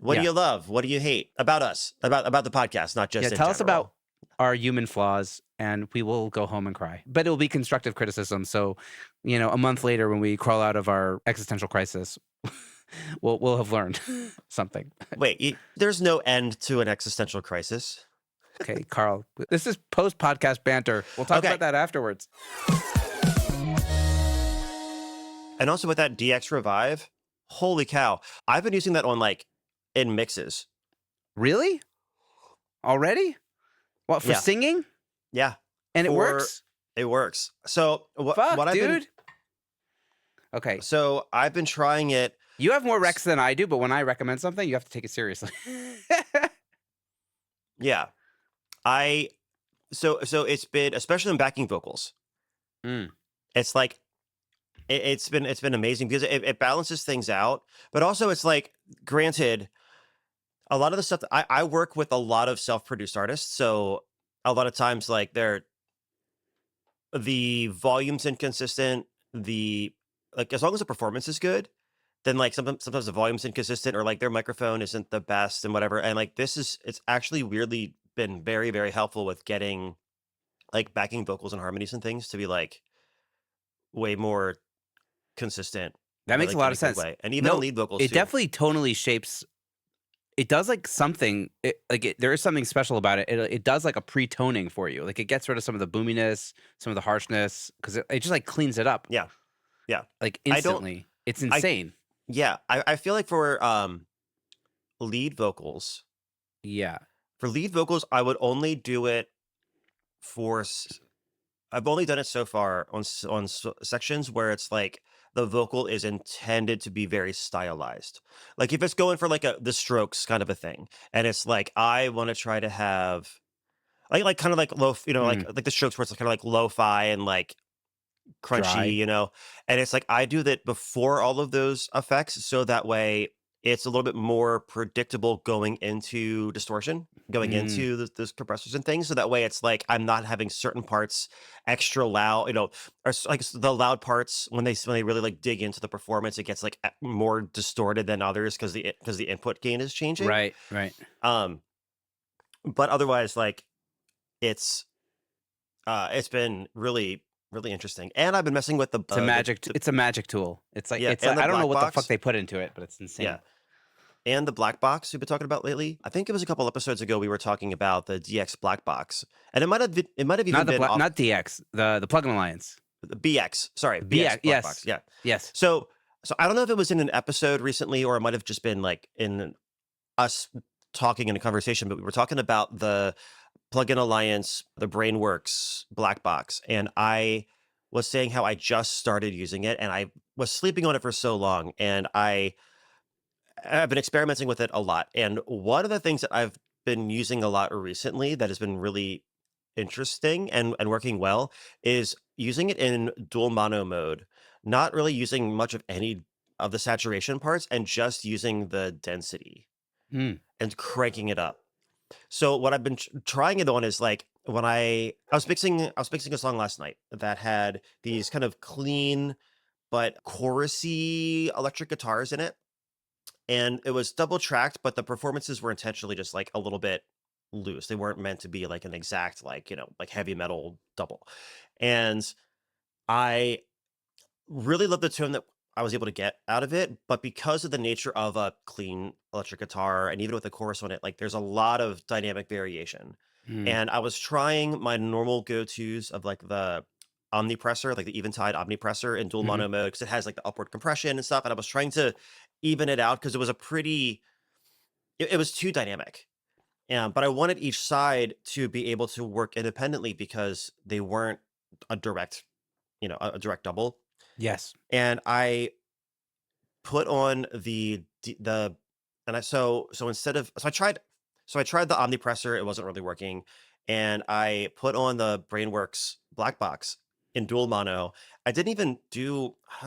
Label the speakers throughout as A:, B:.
A: What do you love? What do you hate about us? About the podcast, not just in
B: Tell us
A: general.
B: about our human flaws, and we will go home and cry. But it'll be constructive criticism. So, a month later when we crawl out of our existential crisis, we'll have learned something.
A: Wait, there's no end to an existential crisis.
B: Okay, Carl, this is post-podcast banter. We'll talk about that afterwards.
A: And also with that DX Revive, holy cow. I've been using that on in mixes.
B: Really? Already? What, for singing?
A: Yeah.
B: And it works?
A: It works. So what I've
B: dude. Okay.
A: So I've been trying it.
B: You have more recs than I do, but when I recommend something, you have to take it seriously.
A: Yeah. So it's been, especially in backing vocals. It's like it's been amazing because it balances things out, but also it's granted, a lot of the stuff that I work with a lot of self-produced artists, so a lot of times the volume's inconsistent, as long as the performance is good, then sometimes the volume's inconsistent or their microphone isn't the best and whatever. And it's actually weirdly been very, very helpful with getting backing vocals and harmonies and things to be way more consistent.
B: That makes a lot of sense.
A: Way. And even lead vocals
B: it
A: too.
B: Definitely tonally shapes. It does something. There is something special about it. It does a pre-toning for you. It gets rid of some of the boominess, some of the harshness, because it just cleans it up.
A: Yeah.
B: Instantly. It's insane.
A: I feel like for lead vocals.
B: Yeah.
A: For lead vocals, I would only do it I've only done it so far on sections where it's the vocal is intended to be very stylized. If it's going for the strokes kind of a thing, and it's I want to try to have kind of low, like the strokes where it's kind of lo-fi and crunchy,
B: Dry.
A: And it's I do that before all of those effects, so that way it's a little bit more predictable going into distortion, going into those compressors and things. So that way it's I'm not having certain parts extra loud, or the loud parts when they really dig into the performance, it gets more distorted than others because the input gain is changing.
B: Right.
A: But otherwise, it's been really, really interesting. And I've been messing with
B: it's a magic tool. It's I don't know what the fuck they put into it, but it's insane.
A: Yeah. And the black box we've been talking about lately. I think it was a couple episodes ago we were talking about the DX black box, and it might have even
B: not
A: been
B: not DX, the Plugin Alliance,
A: the BX. Sorry, BX black box. Yeah,
B: yes.
A: So I don't know if it was in an episode recently or it might have just been in us talking in a conversation, but we were talking about the Plugin Alliance, the Brainworks black box, and I was saying how I just started using it and I was sleeping on it for so long, and I've been experimenting with it a lot. And one of the things that I've been using a lot recently that has been really interesting and working well is using it in dual mono mode, not really using much of any of the saturation parts and just using the density and cranking it up. So what I've been trying it on is when I was mixing a song last night that had these kind of clean but chorusy electric guitars in it. And it was double tracked, but the performances were intentionally just a little bit loose. They weren't meant to be an exact heavy metal double. And I really loved the tone that I was able to get out of it, but because of the nature of a clean electric guitar and even with the chorus on it, there's a lot of dynamic variation. And I was trying my normal go-tos of the omnipressor, the Eventide omnipressor in dual mono mode, because it has the upward compression and stuff. And I was trying to even it out because it was it was too dynamic. But I wanted each side to be able to work independently because they weren't a direct double.
B: Yes.
A: And I put on I tried the omnipressor, it wasn't really working. And I put on the Brainworks black box in dual mono. I don't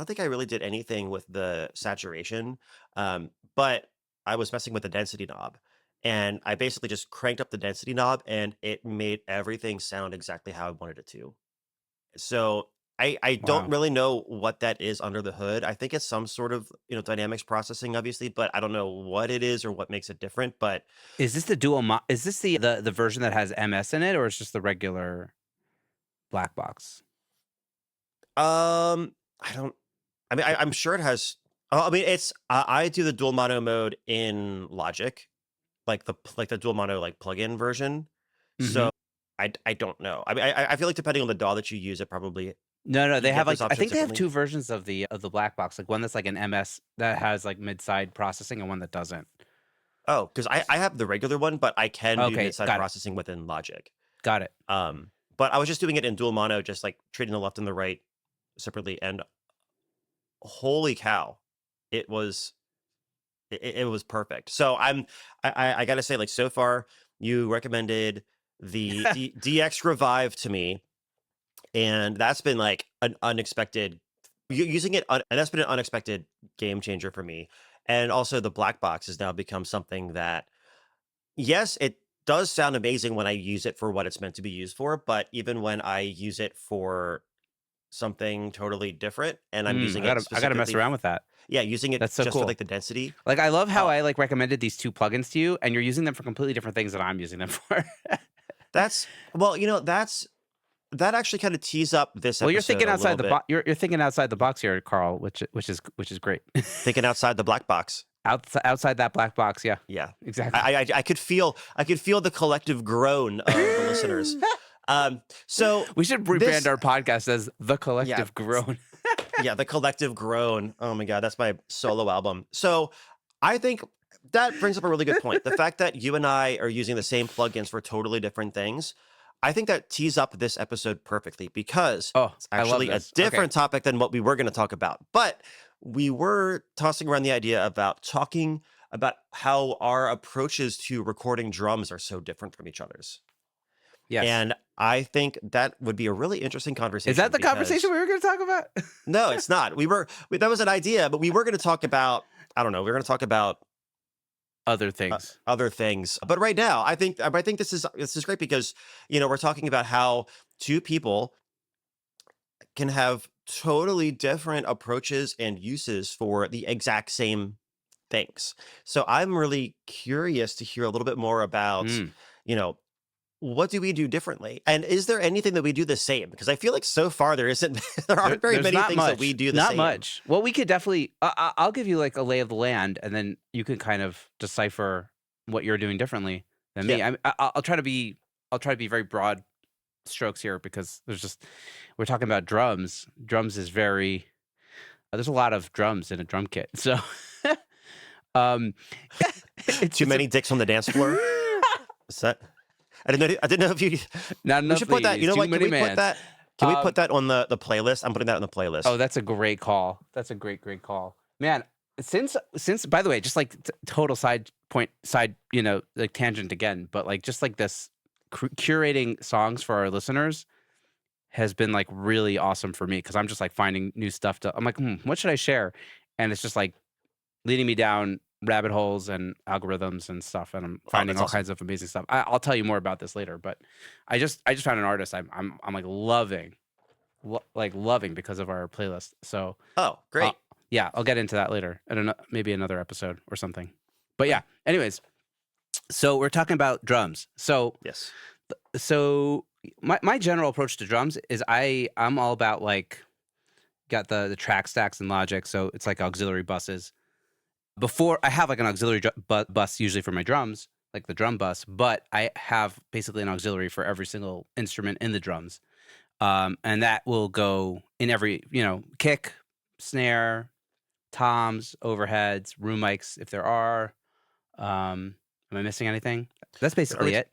A: think I really did anything with the saturation, but I was messing with the density knob. And I basically just cranked up the density knob and it made everything sound exactly how I wanted it to. So I don't
B: Wow.
A: really know what that is under the hood. I think it's some sort of, dynamics processing, obviously, but I don't know what it is or what makes it different. But
B: Is this the is this the version that has MS in it, or it's just the regular black box?
A: I don't. I mean, I'm sure it has. I mean, it's. I do the dual mono mode in Logic, like the dual mono like plugin version.
B: Hmm.
A: So I don't know. I mean, I feel like depending on the DAW that you use, it probably
B: No,
A: you
B: they have
A: get those
B: like I
A: options
B: think they have
A: differently.
B: two versions of the black box, like one that's like an MS that has like mid-side processing and one that doesn't.
A: Oh, because I have the regular one, but I can do
B: Okay,
A: mid-side
B: got it.
A: processing within Logic.
B: Got it.
A: But I was just doing it in dual mono, just like treating the left and the right separately, and holy cow, it was it was perfect. So I gotta say, like so far, you recommended the DX Revive to me, and that's been like an unexpected using it, and that's been an unexpected game changer for me. And also, the black box has now become something that, yes, it does sound amazing when I use it for what it's meant to be used for, but even when I use it for something totally different, and I'm using it
B: I gotta mess
A: specifically,
B: around with that.
A: yeah, using it
B: That's so
A: just for
B: cool.
A: like the density.
B: Like I love how
A: Oh,
B: I like recommended these two plugins to you, and you're using them for completely different things than I'm using them for.
A: that's well, that actually kind of tees up this
B: Well, you're
A: episode
B: thinking
A: a
B: outside
A: little
B: the
A: bit.
B: box. You're thinking outside the box here, Carl, which is great.
A: Thinking outside the black box.
B: Outside that black box, yeah,
A: Yeah,
B: exactly.
A: I could feel the collective groan of the listeners. So
B: We should rebrand
A: this,
B: our podcast as The
A: yeah,
B: Collective Groan.
A: yeah, the collective groan. Oh my god, that's my solo album. So I think that brings up a really good point. The fact that you and I are using the same plugins for totally different things, I think that tees up this episode perfectly because
B: Oh,
A: it's
B: I love
A: actually a
B: this. Okay.
A: different topic than what we were going to talk about. But we were tossing around the idea about talking about how our approaches to recording drums are so different from each other's.
B: Yes.
A: And I think that would be a really interesting
B: Is that
A: conversation
B: the conversation
A: because
B: we were going to talk about?
A: no, it's not. That was an idea, but we were going to talk about, I don't know, we are going to talk about
B: Other things.
A: other things. But right now, I think this is great because, we're talking about how two people can have totally different approaches and uses for the exact same things. So I'm really curious to hear a little bit more about,
B: Mm.
A: you know, what do we do differently? And is there anything that we do the same? Because I feel like so far there isn't, there aren't very
B: There's
A: many
B: not
A: things that we
B: much.
A: do the
B: Not
A: same.
B: much. Well, we could definitely. I'll give you like a lay of the land, and then you can kind of decipher what you're doing differently than
A: Yeah.
B: me. I'll try to be. I'll try to be very broad strokes here because we're talking about drums. Drums is very. There's a lot of drums in a drum kit, so um,
A: Too
B: it's a
A: many dicks on the dance floor. Is that? I didn't know if you.
B: not
A: We
B: enough
A: should put that. You
B: ladies,
A: know
B: too
A: what? Can
B: many
A: we put
B: mans.
A: that? Can we put
B: Um,
A: that on the playlist? I'm putting that on the
B: Oh,
A: playlist.
B: that's a great call. That's a great call. Man, since by the way, just like total side, like tangent again, but like just like this curating songs for our listeners has been like really awesome for me because I'm just like finding new stuff I'm like, what should I share? And it's just like leading me down rabbit holes and algorithms and stuff, and I'm
A: Oh,
B: finding
A: that's
B: all
A: awesome.
B: kinds of amazing stuff. I'll tell you more about this later, but I just found an artist I'm like loving because of our playlist. So
A: Oh,
B: uh,
A: great.
B: yeah, I'll get into that later and maybe another episode or something. But yeah,
A: Okay.
B: anyways, so we're talking about drums.
A: Yes.
B: So my general approach to drums is I'm all about like got the track stacks and Logic, so it's like auxiliary buses. Before I have like an auxiliary bus usually for my drums, like the drum bus, but I have basically an auxiliary for every single instrument in the drums. And that will go in every, kick, snare, toms, overheads, room mics if there are. Am I missing anything? That's
A: Are we
B: basically it.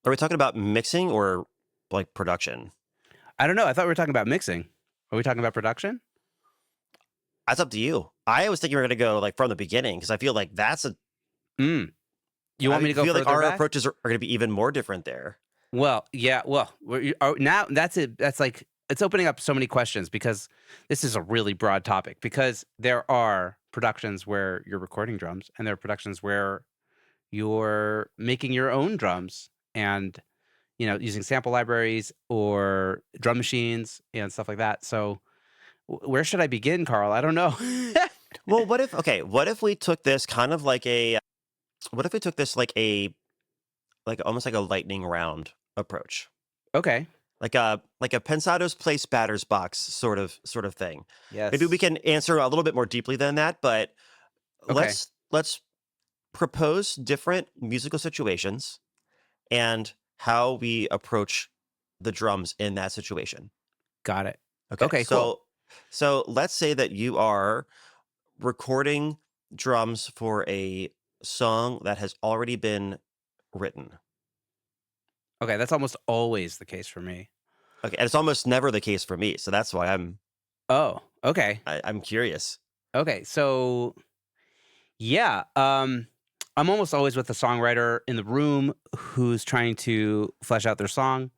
A: are we talking about mixing or like production?
B: I don't know. I thought we were talking about mixing. Are we talking about production?
A: That's up to you. I was thinking we are gonna go like from the beginning because I feel like
B: Mm. You want me
A: I
B: to go
A: feel like
B: further
A: our
B: back?
A: approaches are gonna be even more different there.
B: Well, yeah. Well, now that's it. That's like it's opening up so many questions because this is a really broad topic. Because there are productions where you're recording drums, and there are productions where you're making your own drums, and using sample libraries or drum machines and stuff like that. So where should I begin, Carl? I don't know.
A: Well, what if we took this kind of like what if we took this like almost like a lightning round approach?
B: Okay.
A: Like a Pensado's place batter's box sort of thing. Maybe we
B: Yes.
A: can answer a little bit more deeply than that, but
B: Okay.
A: let's propose different musical situations and how we approach the drums in that situation.
B: Got it.
A: Okay.
B: Okay, cool.
A: So let's say that you are recording drums for a song that has already been written.
B: Okay, that's almost always the case for me.
A: Okay, and it's almost never the case for me, so that's why
B: Oh, okay.
A: I'm curious.
B: Okay, so yeah, I'm almost always with the songwriter in the room who's trying to flesh out their song,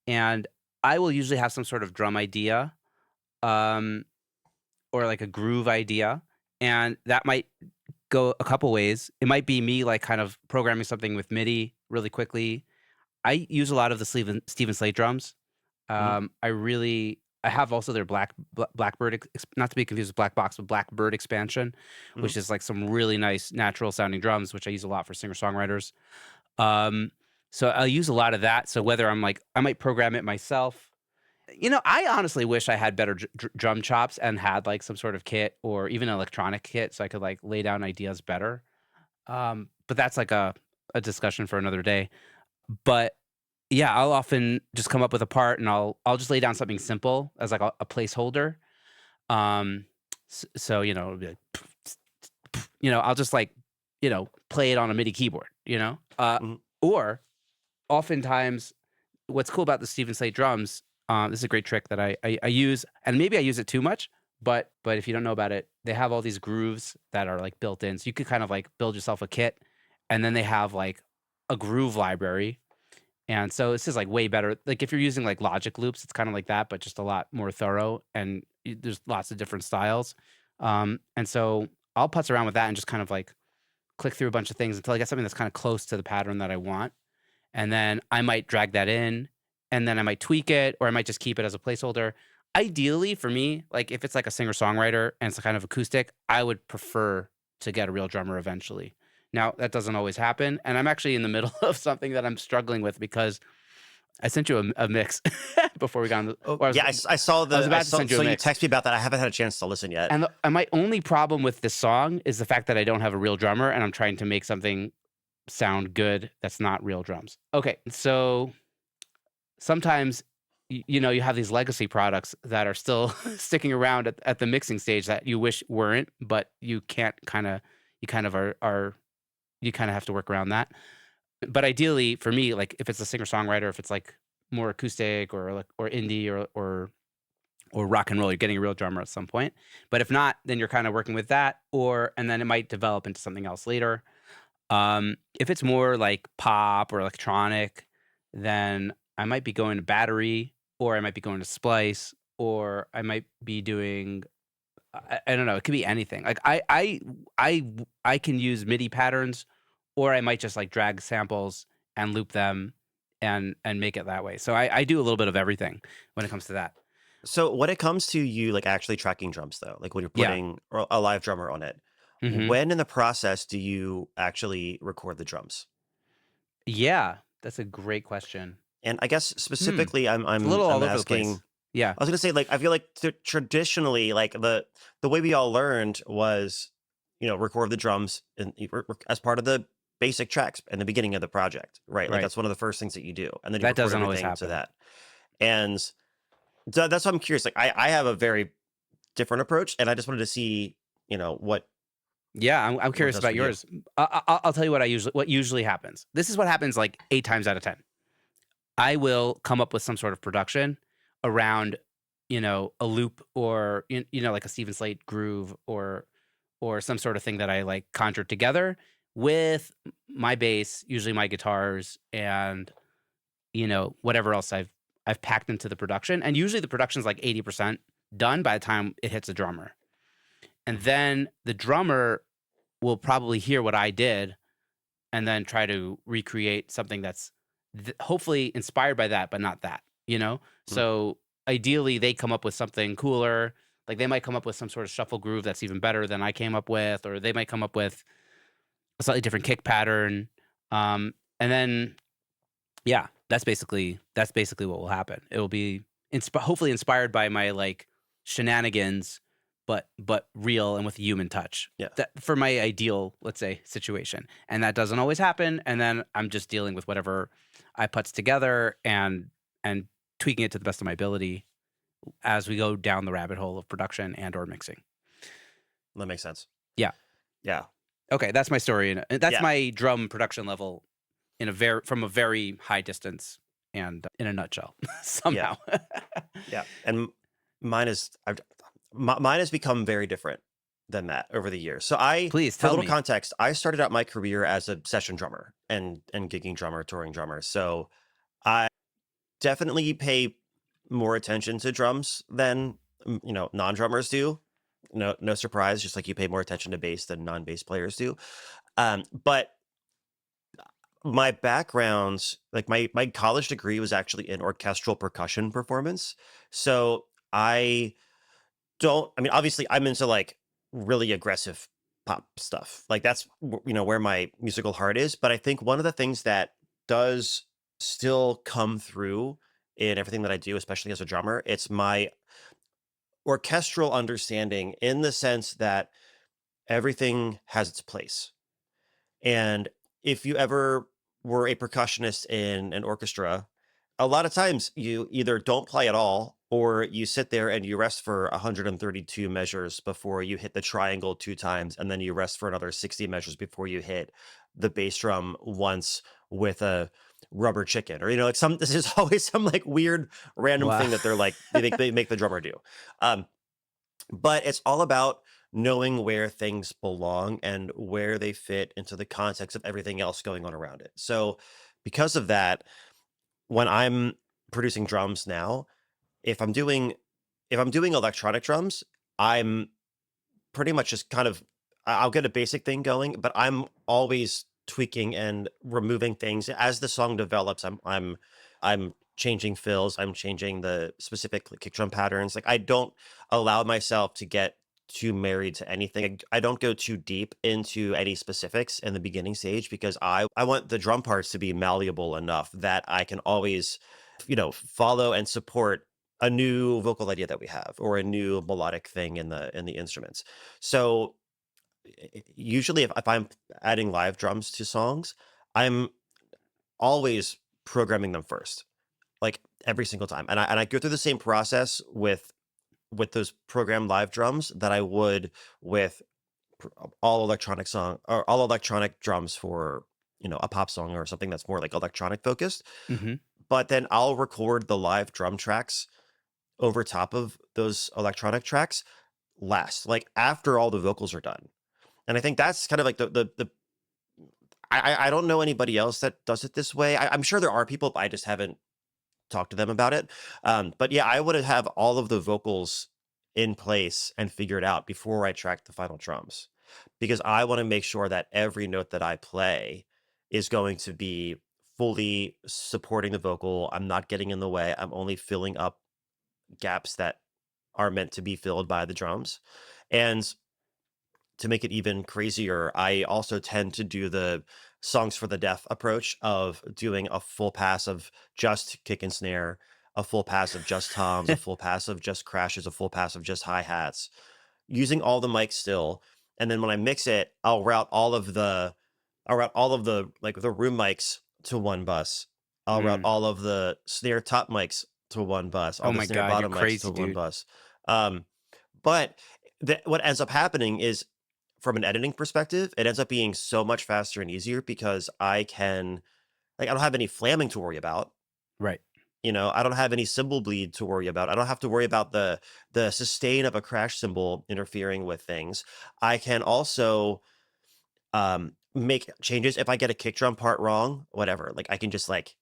B: and I will usually have some sort of drum idea, um, or like a groove idea, and that might go a couple ways. It might be me like kind of programming something with MIDI really quickly. I use a lot of the Steven Slate drums.
A: Mhm,
B: I have also their Blackbird, not to be confused with Black Box, but Blackbird expansion,
A: mhm.
B: which is like some really nice natural sounding drums, which I use a lot for singer songwriters. Um, so I'll use a lot of that. So whether I'm like, I might program it myself. I honestly wish I had better drum chops and had like some sort of kit or even an electronic kit so I could like lay down ideas better. But that's like a discussion for another day. But yeah, I'll often just come up with a part and I'll just lay down something simple as like a placeholder. Um, so it'll be like, I'll just like, play it on a MIDI keyboard.
A: Mhm.
B: Or oftentimes, what's cool about the Steven Slate drums, this is a great trick that I use, and maybe I use it too much. But if you don't know about it, they have all these grooves that are like built in, so you could kind of like build yourself a kit, and then they have like a groove library. And so this is like way better. Like if you're using like Logic loops, it's kind of like that, but just a lot more thorough. And there's lots of different styles. And so I'll putz around with that and just kind of like click through a bunch of things until I get something that's kind of close to the pattern that I want. And then I might drag that in, and then I might tweak it, or I might just keep it as a placeholder. Ideally, for me, like if it's like a singer songwriter and it's kind of acoustic, I would prefer to get a real drummer eventually. Now, that doesn't always happen. And I'm actually in the middle of something that I'm struggling with because I sent you a mix before we got on the,
A: Oh,
B: or
A: yeah,
B: I was about to send you
A: so
B: a
A: you
B: mix.
A: text me about that. I haven't had a chance to listen yet.
B: And my only problem with this song is the fact that I don't have a real drummer and I'm trying to make something sound good that's not real drums. Okay, so sometimes you have these legacy products that are still sticking around at the mixing stage that you wish weren't, but you can't you kind of are you kind of have to work around that. But ideally for me, like if it's a singer songwriter, if it's like more acoustic or like or indie or rock and roll, you're getting a real drummer at some point. But if not, then you're kind of working with that, or and then it might develop into something else later. If it's more like pop or electronic, then I might be going to battery, or I might be going to splice, or I might be doing I don't know. It could be anything. Like I can use MIDI patterns, or I might just like drag samples and loop them and make it that way. So I do a little bit of everything when it comes to that.
A: So when it comes to you like actually tracking drums though, like when you're
B: Yeah.
A: putting a live drummer on it,
B: Hmm.
A: when in the process do you actually record the drums?
B: Yeah. That's a great question.
A: And I guess
B: Hmm.
A: specifically
B: It's a little
A: I'm
B: all over the place.
A: asking.
B: Yeah.
A: I was gonna say, like, I feel like traditionally, like the way we all learned was, record the drums as part of the basic tracks in the beginning of the project, right? Like
B: Right.
A: that's one of the first things that you do, and then you
B: That
A: record
B: doesn't always
A: everything to
B: happen.
A: that. And so that's why I'm curious. Like, I have a very different approach, and I just wanted to see, what
B: Yeah, I'm
A: what it
B: curious
A: does
B: about
A: for you.
B: yours. I'll tell you what usually happens. This is what happens like 8 times out of 10. I will come up with some sort of production around, a loop or like a Steven Slate groove or some sort of thing that I like conjured together with my bass, usually my guitars, and whatever else I've packed into the production. And usually the production's like 80% done by the time it hits the drummer. And then the drummer will probably hear what I did and then try to recreate something that's hopefully inspired by that, but not that, you know?
A: Mm.
B: So ideally, they come up with something cooler. Like they might come up with some sort of shuffle groove that's even better than I came up with, or they might come up with a slightly different kick pattern. And then, yeah, that's basically what will happen. It will be hopefully inspired by my like shenanigans, but real and with a human touch.
A: Yeah.
B: That for my ideal, let's say, situation, and that doesn't always happen. And then I'm just dealing with whatever I puts together and tweaking it to the best of my ability as we go down the rabbit hole of production and or mixing.
A: That makes sense.
B: Yeah.
A: Yeah.
B: Okay, that's my story, and that's
A: Yeah.
B: my drum production level from a very high distance and in a nutshell
A: Yeah.
B: somehow.
A: Yeah. And mine is mine has become very different than that over the years. So
B: Please
A: for a
B: tell
A: little
B: me.
A: context, I started out my career as a session drummer and gigging drummer, touring drummer. So I definitely pay more attention to drums than non-drummers do. No surprise, just like you pay more attention to bass than non-bass players do. But my background, like my college degree was actually in orchestral percussion performance. So I I mean, obviously I'm into like really aggressive pop stuff. Like that's where my musical heart is, but I think one of the things that does still come through in everything that I do, especially as a drummer, it's my orchestral understanding in the sense that everything has its place. And if you ever were a percussionist in an orchestra, a lot of times you either don't play at all or you sit there and you rest for 132 measures before you hit the triangle 2 times, and then you rest for another 60 measures before you hit the bass drum once with a rubber chicken, or like this is always some like weird random
B: Wow.
A: thing that they make the drummer do. Um, but it's all about knowing where things belong and where they fit into the context of everything else going on around it. So, because of that, when I'm producing drums now, if I'm doing if I'm doing electronic drums, I'm pretty much just kind of I'll get a basic thing going, but I'm always tweaking and removing things as the song develops. I'm changing fills, I'm changing the specific kick drum patterns. Like I don't allow myself to get too married to anything. I don't go too deep into any specifics in the beginning stage because I want the drum parts to be malleable enough that I can always, follow and support a new vocal idea that we have or a new melodic thing in the instruments. So usually if I'm adding live drums to songs, I'm always programming them first, like every single time. And I go through the same process with those programmed live drums that I would with all electronic song or all electronic drums for a pop song or something that's more like electronic focused.
B: Hmm.
A: But then I'll record the live drum tracks over top of those electronic tracks last, like after all the vocals are done. And I think that's kind of like the I don't know anybody else that does it this way. I'm sure there are people, but I just haven't talked to them about it. But yeah, I would have all of the vocals in place and figured out before I track the final drums, because I want to make sure that every note that I play is going to be fully supporting the vocal. I'm not getting in the way. I'm only filling up gaps that are meant to be filled by the drums. And to make it even crazier, I also tend to do the songs for the deaf approach of doing a full pass of just kick and snare, a full pass of just toms, a full pass of just crashes, a full pass of just hi-hats, using all the mics still. And then when I mix it, I'll route all of the like the room mics to one bus. I'll route
B: Mm.
A: all of the snare top mics to one bus, all
B: Oh
A: the
B: my
A: snare
B: God, you're
A: bottom mics to
B: crazy,
A: one
B: dude.
A: bus. Um, but what ends up happening is, from an editing perspective, it ends up being so much faster and easier because I don't have any flamming to worry about.
B: Right.
A: I don't have any cymbal bleed to worry about. I don't have to worry about the sustain of a crash cymbal interfering with things. I can also make changes if I get a kick drum part wrong, whatever. Like I can just like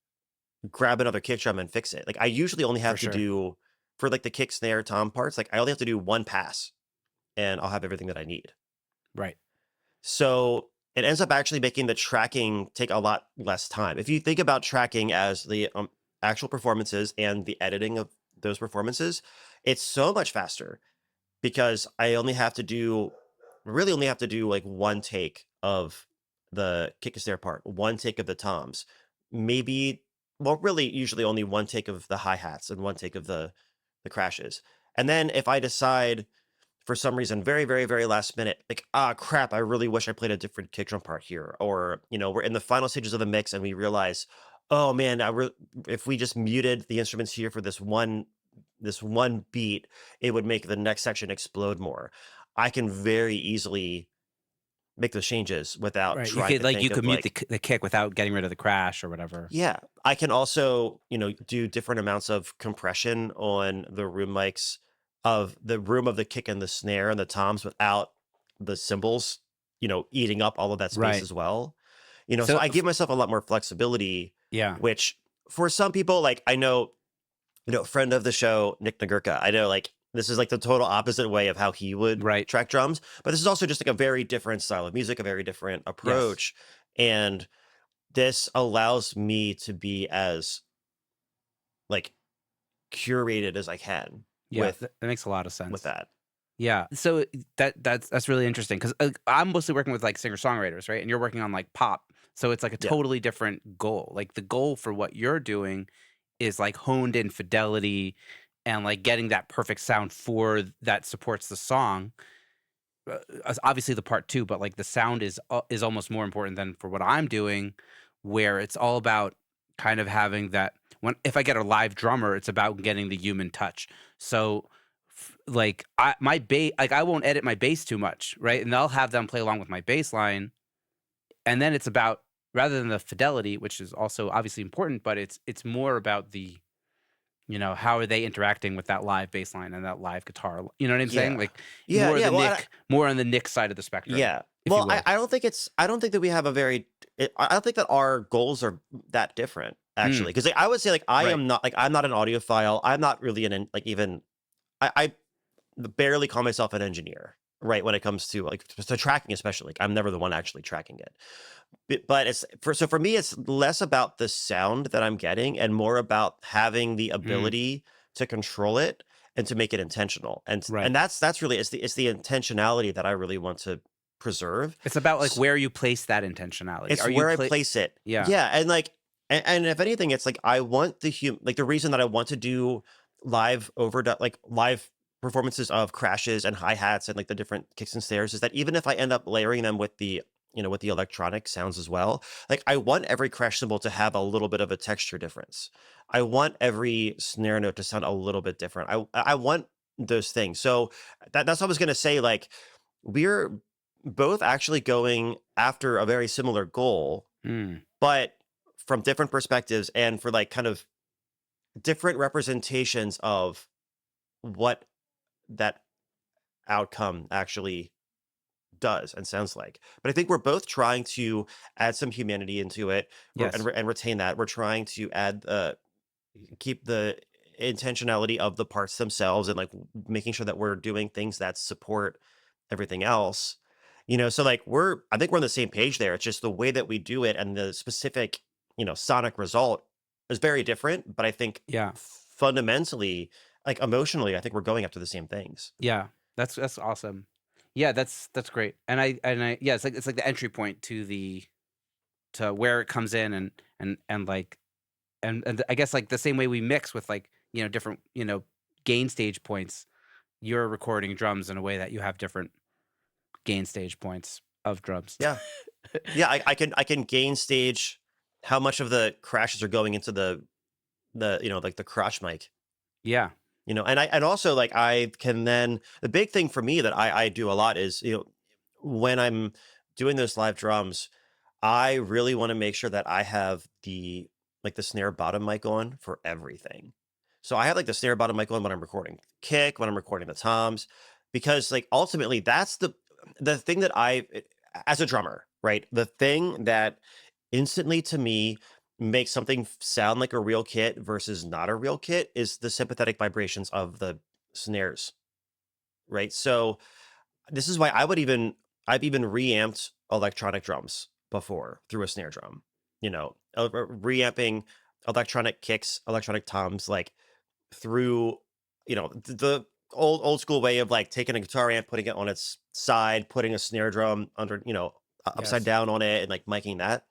A: grab another kick drum and fix it. Like I usually only
B: For
A: have to
B: sure.
A: do for like the kick snare tom parts, like I only have to do one pass and I'll have everything that I need.
B: Right.
A: So it ends up actually making the tracking take a lot less time. If you think about tracking as the actual performances and the editing of those performances, it's so much faster because I only have to do really only have to do like one take of the kick and snare part, one take of the toms, maybe well, really usually only one take of the hi-hats and one take of the crashes. And then if I decide for some reason, very, very, very last minute, like, ah, crap, I really wish I played a different kick drum part here. Or, we're in the final stages of the mix and we realize, oh man, if we just muted the instruments here for this one beat, it would make the next section explode more. I can very easily make those changes without
B: Right.
A: trying to
B: You
A: think
B: could
A: of
B: mute
A: like,
B: the kick without getting rid of the crash or whatever.
A: yeah, I can also, do different amounts of compression on the room mics of the room of the kick and the snare and the toms without the cymbals, eating up all of that space
B: Right.
A: as well. So
B: So
A: I give myself a lot more flexibility,
B: yeah.
A: which for some people, like I know, friend of the show, Nick Nagurka, I know like this is like the total opposite way of how he would
B: Right.
A: track drums, but this is also just like a very different style of music, a very different
B: Yes.
A: approach. And this allows me to be as like curated as I can
B: Yeah.
A: with
B: That makes a lot of
A: with
B: sense.
A: that.
B: Yeah. So that's really interesting because I'm mostly working with like singer songwriters, right? And you're working on like pop, so it's like a
A: Yeah.
B: totally different goal. Like the goal for what you're doing is like honed in fidelity and like getting that perfect sound for that supports the song. Obviously the part two, but like the sound is almost more important than for what I'm doing, where it's all about kind of having that. When if I get a live drummer, it's about getting the human touch. So like my bass, like I won't edit my bass too much, right? And I'll have them play along with my bass line, and then it's about rather than the fidelity, which is also obviously important, but it's more about the how are they interacting with that live bass line and that live guitar? You know what I'm saying?
A: Yeah.
B: Like
A: Yeah, yeah, well,
B: more on the Nick side of the spectrum,
A: yeah.
B: if you
A: Well, I
B: will.
A: I don't think it's I don't think that we have a very I don't think that our goals are that different actually.
B: Mm,
A: Because like, I would say, like,
B: right.
A: I'm not an audiophile, I'm not really like, even I barely call myself an engineer, right, when it comes to, like, to tracking especially, like, I'm never the one actually tracking it. But for me, it's less about the sound that I'm getting and more about having the
B: Mm,
A: ability to control it and to make it intentional. And
B: right.
A: that's really it's the intentionality that I really want to preserve.
B: It's about like
A: S
B: where you place that intentionality.
A: It's
B: Are you
A: where I
B: play?
A: place it.
B: Yeah.
A: Yeah, and, like and if anything, it's like I want the reason that I want to do live performances of crashes and hi-hats and, like, the different kicks and snares is that even if I end up layering them with the electronic sounds as well, like, I want every crash cymbal to have a little bit of a texture difference. I want every snare note to sound a little bit different. I want those things. So that's what I was gonna say, like, we're both actually going after a very similar goal,
B: Mm,
A: but from different perspectives and for like kind of different representations of what that outcome actually does and sounds like. But I think we're both trying to add some humanity into it
B: yes.
A: and retain that. We're trying to keep the intentionality of the parts themselves and like making sure that we're doing things that support everything else. So like I think we're on the same page there. It's just the way that we do it and the specific, sonic result is very different, but I think
B: Yeah.
A: fundamentally, like emotionally, I think we're going after the same things.
B: Yeah. That's awesome. Yeah, that's great. And I yeah, it's like the entry point to where it comes in and like and I guess like the same way we mix with like, different, gain stage points. You're recording drums in a way that you have different gain stage points of drums.
A: Yeah. Yeah, I can gain stage how much of the crashes are going into the like the crotch mic.
B: Yeah.
A: And also like I can then the big thing for me that I do a lot is, when I'm doing those live drums, I really want to make sure that I have the snare bottom mic on for everything. So I have like the snare bottom mic on when I'm recording kick, when I'm recording the toms, because like ultimately that's the thing that as a drummer, right? The thing that instantly to me makes something sound like a real kit versus not a real kit is the sympathetic vibrations of the snares, right? So this is why I would even I've even reamped electronic drums before through a snare drum. Reamping electronic kicks, electronic toms, like through the old school way of like taking a guitar amp, putting it on its side, putting a snare drum under, upside
B: Yes.
A: down on it, and like miking that.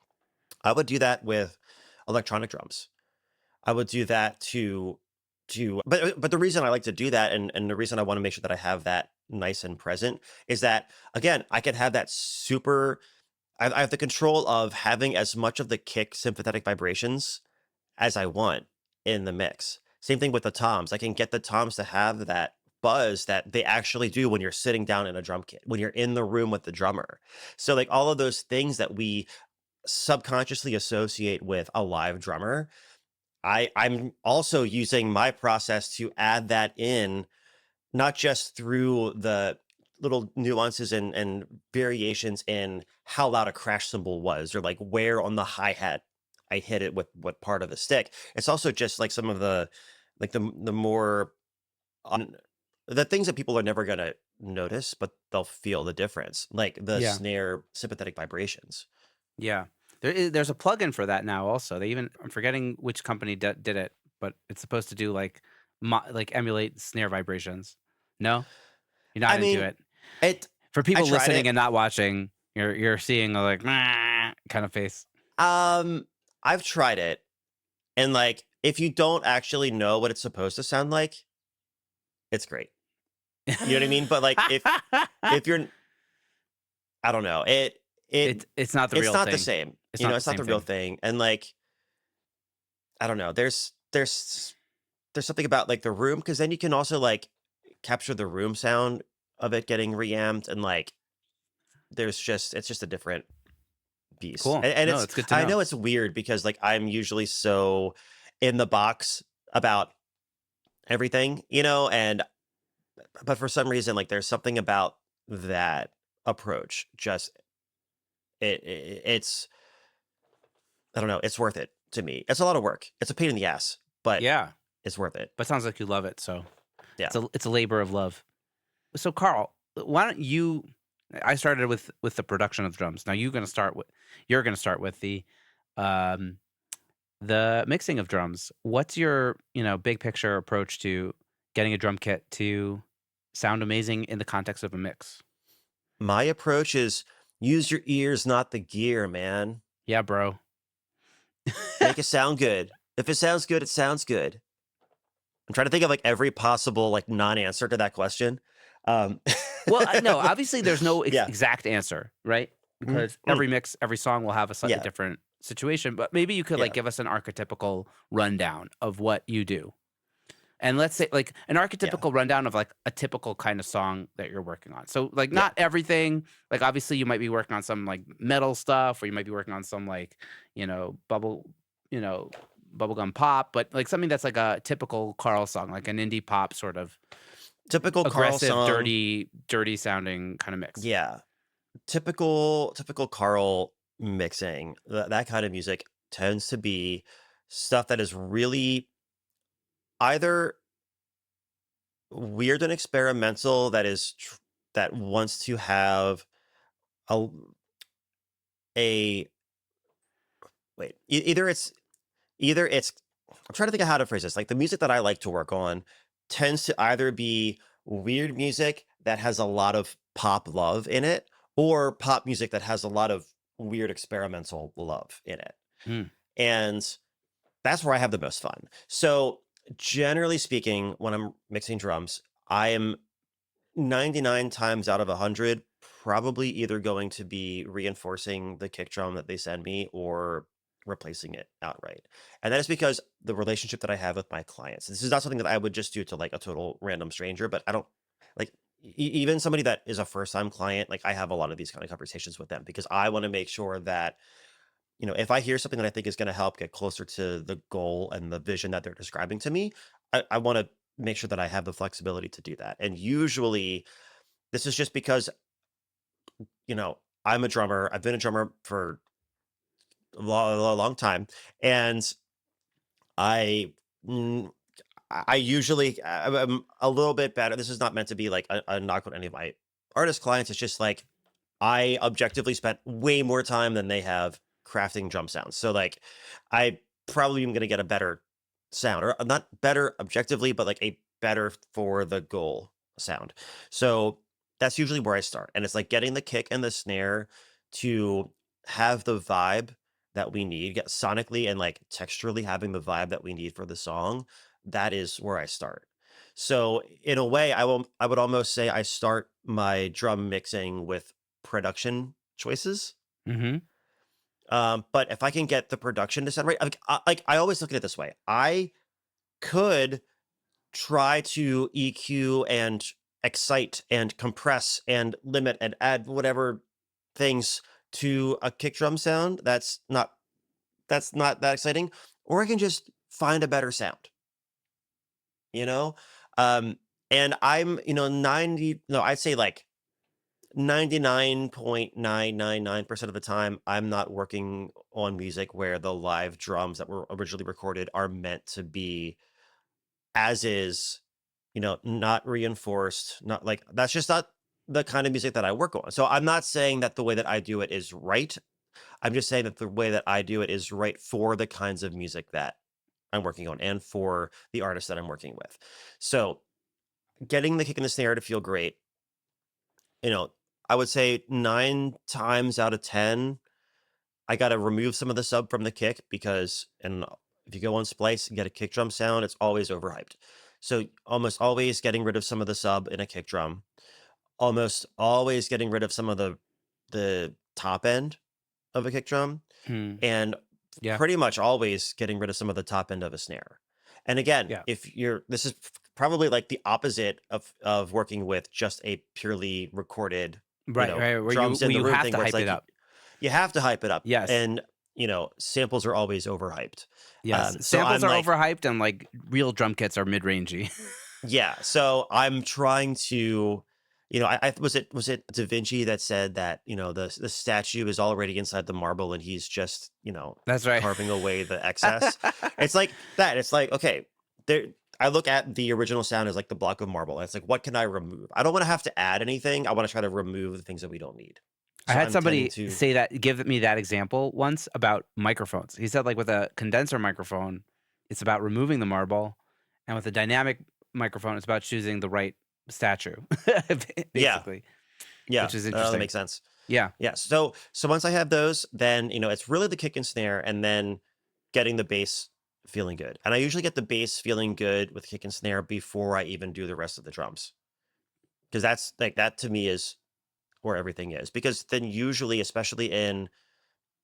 A: I would do that with electronic drums. I would do that but the reason I like to do that, and the reason I want to make sure that I have that nice and present, is that again, I can have that super I have the control of having as much of the kick sympathetic vibrations as I want in the mix. Same thing with the toms. I can get the toms to have that buzz that they actually do when you're sitting down in a drum kit, when you're in the room with the drummer. So like all of those things that we subconsciously associate with a live drummer, I'm also using my process to add that in, not just through the little nuances and variations in how loud a crash cymbal was, or like where on the hi-hat I hit it with what part of the stick. It's also just like some of the like the more on the things that people are never gonna notice, but they'll feel the difference, like the
B: Yeah.
A: snare sympathetic vibrations.
B: Yeah. There's a plugin for that now also. I'm forgetting which company did it, but it's supposed to do like like emulate snare vibrations. No? You're not
A: I
B: into
A: mean,
B: it.
A: it
B: For
A: I
B: people
A: tried
B: listening
A: it.
B: and not watching, you're seeing a like kind of face.
A: Um, I've tried it, and like if you don't actually know what it's supposed to sound like, it's great. You know what I mean? But like if you're I don't know,
B: It's not the
A: it's
B: real
A: not the
B: thing.
A: same.
B: It's not the
A: It's not
B: same
A: the real
B: thing.
A: thing. And like I don't know, there's something about like the room, because then you can also like capture the room sound of it getting reamped, and like it's just a different beast.
B: Cool.
A: And
B: No,
A: it's
B: it's good to
A: I
B: know.
A: know it's weird because like I'm usually so in the box about everything, and but for some reason like there's something about that approach, just it's I don't know, it's worth it to me. It's a lot of work. It's a pain in the ass, but
B: Yeah,
A: it's worth it.
B: but sounds like you love it. So
A: Yeah.
B: it's a labor of love. So Carl, why don't you? I started with the production of drums. Now you're gonna start with um the mixing of drums. What's your big picture approach to getting a drum kit to sound amazing in the context of a mix?
A: My approach is use your ears, not the gear, man.
B: Yeah, bro.
A: Make it sound good. If it sounds good, it sounds good. I'm trying to think of like every possible like non-answer to that question. Um,
B: Well, no, obviously there's no
A: yeah.
B: exact answer, right?
A: Mm,
B: Because
A: mm,
B: every mix, every song will have a slightly
A: yeah.
B: different situation. But maybe you could like
A: Yeah.
B: give us an archetypical rundown of what you do. And let's say like an
A: Yeah.
B: archetypical rundown of like a typical kind of song that you're working on. So like
A: Yeah.
B: not everything, like obviously you might be working on some like metal stuff or you might be working on some like, you know, bubblegum pop, but like something that's like a typical Carl song, like an indie pop sort of
A: Typical Carl
B: aggressive,
A: song.
B: dirty sounding kind of mix.
A: Yeah. Typical Carl mixing. That kind of music tends to be stuff that is really either weird and experimental, that wants to have a a wait, either it's I'm trying to think of how to phrase this. Like the music that I like to work on tends to either be weird music that has a lot of pop love in it, or pop music that has a lot of weird experimental love in it.
B: Mm.
A: And that's where I have the most fun. So generally speaking, when I'm mixing drums, I am 99 times out of 100 probably either going to be reinforcing the kick drum that they send me or replacing it outright. And that is because the relationship that I have with my clients. This is not something that I would just do to like a total random stranger, but I don't like even somebody that is a first time client, like I have a lot of these kind of conversations with them because I want to make sure that if I hear something that I think is going to help get closer to the goal and the vision that they're describing to me, I want to make sure that I have the flexibility to do that. And usually this is just because, I'm a drummer. I've been a drummer for a long time. And I, mm, I usually, I'm a little bit better. This is not meant to be like a knock on any of my artist clients. It's just like, I objectively spent way more time than they have crafting drum sounds. So like I probably am going to get a better sound, or not better objectively, but like a better for the goal sound. So that's usually where I start. And it's like getting the kick and the snare to have the vibe that we need, get sonically and like texturally having the vibe that we need for the song. That is where I start. So in a way, I would almost say I start my drum mixing with production choices.
B: Hmm.
A: But if I can get the production to sound right, like I always look at it this way: I could try to EQ and excite and compress and limit and add whatever things to a kick drum sound. That's not that exciting, or I can just find a better sound. You know, um, and I'm 90. No, I'd say like 99.999% of the time, I'm not working on music where the live drums that were originally recorded are meant to be as is, not reinforced, not like that's just not the kind of music that I work on. So I'm not saying that the way that I do it is right. I'm just saying that the way that I do it is right for the kinds of music that I'm working on and for the artist that I'm working with. So getting the kick and the snare to feel great, you know, I would say 9 times out of 10, I gotta remove some of the sub from the kick because if you go on Splice and get a kick drum sound, it's always overhyped. So, almost always getting rid of some of the sub in a kick drum, almost always getting rid of some of the top end of a kick drum,
B: Mm.
A: and
B: Yeah.
A: pretty much always getting rid of some of the top end of a snare. And again,
B: Yeah.
A: if you're this is probably like the opposite of working with just a purely recorded,
B: Right. Right. Where
A: drums in
B: where
A: the
B: you
A: room
B: have
A: thing
B: to
A: where it's
B: hype it
A: like
B: up.
A: you have to hype it up,
B: Yes.
A: and samples are always overhyped.
B: Yes.
A: So
B: Samples
A: I'm
B: are
A: like,
B: overhyped and like real drum kits are mid-rangey.
A: yeah. So I'm trying to, I was it Da Vinci that said that the statue is already inside the marble and he's just
B: That's right.
A: carving away the excess. It's like that. It's like okay, there. I look at the original sound as like the block of marble. And it's like, what can I remove? I don't want to have to add anything. I want to try to remove the things that we don't need.
B: I
A: So
B: had
A: I'm tending
B: somebody
A: to,
B: say that, give me that example once about microphones. He said, like, with a condenser microphone, it's about removing the marble, and with a dynamic microphone, it's about choosing the right statue,
A: yeah,
B: basically,
A: yeah,
B: which is
A: that
B: interesting.
A: makes sense.
B: Yeah.
A: Yeah. So once I have those, then it's really the kick and snare, and then getting the bass feeling good. And I usually get the bass feeling good with kick and snare before I even do the rest of the drums. Because that's like that to me is where everything is. Because then usually, especially in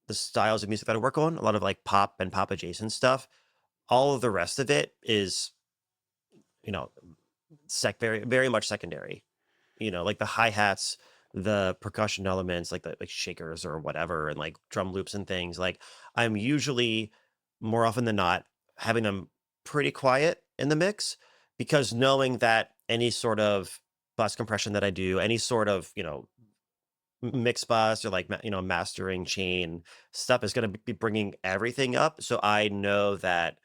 A: the styles of music that I work on, a lot of like pop and pop adjacent stuff, all of the rest of it is, you know, very, very much secondary. Like the hi-hats, the percussion elements, like the like shakers or whatever, and like drum loops and things. Like I'm usually more often than not having them pretty quiet in the mix because knowing that any sort of bus compression that I do, any sort of, mix bus or like mastering chain stuff is going to be bringing everything up. So I know that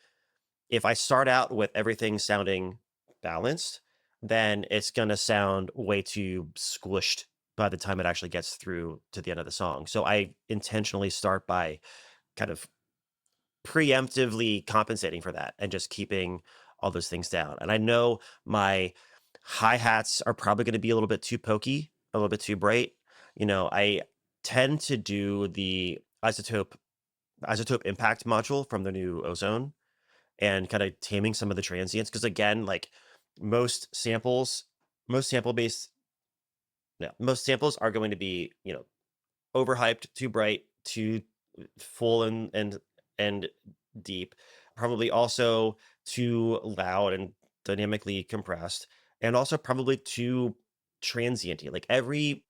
A: if I start out with everything sounding balanced, then it's gonna sound way too squished by the time it actually gets through to the end of the song. So I intentionally start by kind of preemptively compensating for that and just keeping all those things down. And I know my hi-hats are probably gonna be a little bit too pokey, a little bit too bright. I tend to do the isotope impact module from the new Ozone and kind of taming some of the transients. Because again, like most samples, most sample based, yeah, most samples are going to be overhyped, too bright, too full and deep, probably also too loud and dynamically compressed, and also probably too transienty. Like every